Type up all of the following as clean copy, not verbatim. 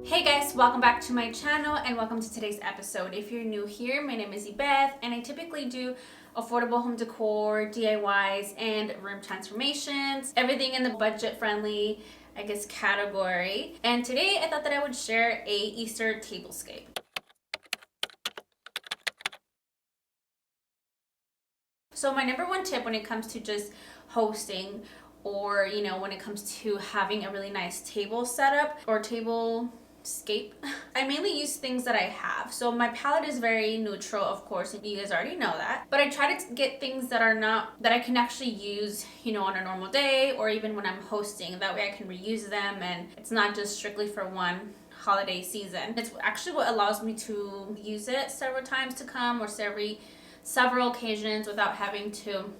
Hey guys, welcome back to my channel and welcome to today's episode. If you're new here, my name is Ibeth and I typically do affordable home decor, DIYs, and room transformations, everything in the budget friendly, I guess, category. And today I thought that I would share a Easter tablescape. So my number one tip when it comes to just hosting or, when it comes to having a really nice table setup or tablescape, I mainly use things that I have. So my palette is very neutral, of course, and you guys already know that. But I try to get things that I can actually use, on a normal day or even when I'm hosting. That way I can reuse them and it's not just strictly for one holiday season. It's actually what allows me to use it several times to come or several occasions without having to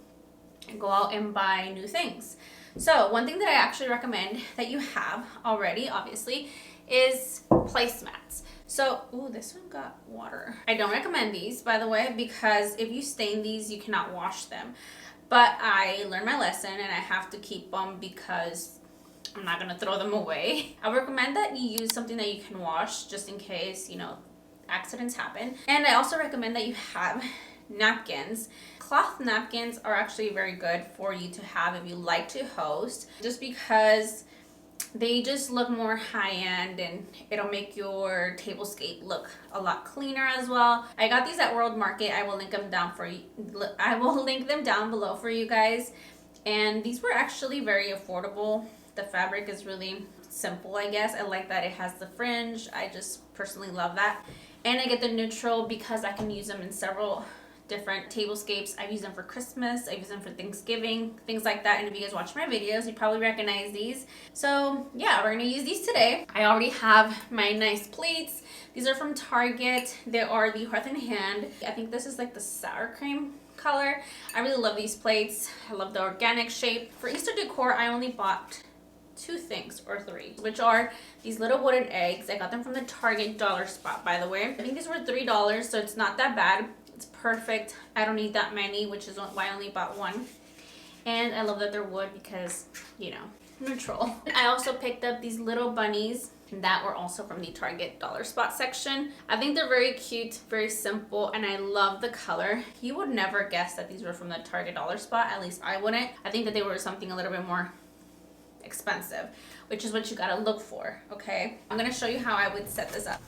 go out and buy new things. So one thing that I actually recommend that you have already, obviously, is placemats. So, this one got water. I don't recommend these, by the way, because if you stain these, you cannot wash them. But I learned my lesson and I have to keep them because I'm not gonna throw them away. I recommend that you use something that you can wash just in case, accidents happen. And I also recommend that you have napkins. Cloth napkins are actually very good for you to have if you like to host, just because they just look more high-end and it'll make your tablescape look a lot cleaner as well. I got these at World Market. I will link them down for you. I will link them down below for you guys. And these were actually very affordable. The fabric is really simple, I guess. I like that it has the fringe. I just personally love that. And I get the neutral because I can use them in several different tablescapes. I've used them for Christmas, I've used them for Thanksgiving, things like that. And if you guys watch my videos, you probably recognize these. So yeah, we're gonna use these today. I already have my nice plates. These are from Target. They are the Hearth and Hand. I think this is like the sour cream color. I really love these plates. I love the organic shape. For Easter decor, I only bought two things or three, which are these little wooden eggs. I got them from the Target dollar spot, by the way. I think these were $3, so it's not that bad. It's perfect. I don't need that many, which is why I only bought one. And I love that they're wood because, neutral. I also picked up these little bunnies that were also from the Target dollar spot section. I think they're very cute, very simple, and I love the color. You would never guess that these were from the Target dollar spot, at least I wouldn't. I think that they were something a little bit more expensive, which is what you gotta look for, okay? I'm gonna show you how I would set this up.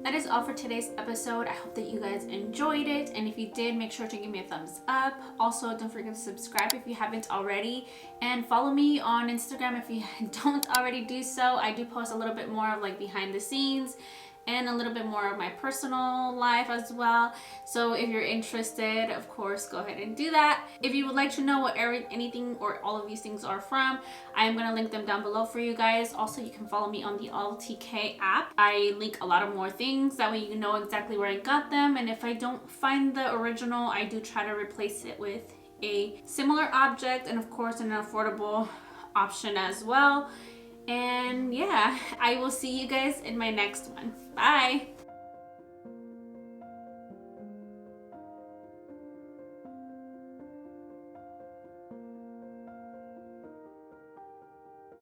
that is all for today's episode. I hope that you guys enjoyed it, and if you did, make sure to give me a thumbs up. Also, don't forget to subscribe if you haven't already, and follow me on Instagram if you don't already do so. I do post a little bit more of like behind the scenes and a little bit more of my personal life as well. So if you're interested, of course, go ahead and do that. If you would like to know what anything or all of these things are from, I am gonna link them down below for you guys. Also, you can follow me on the LTK app. I link a lot of more things, that way you know exactly where I got them. And if I don't find the original, I do try to replace it with a similar object, and of course an affordable option as well. And yeah, I will see you guys in my next one. Bye.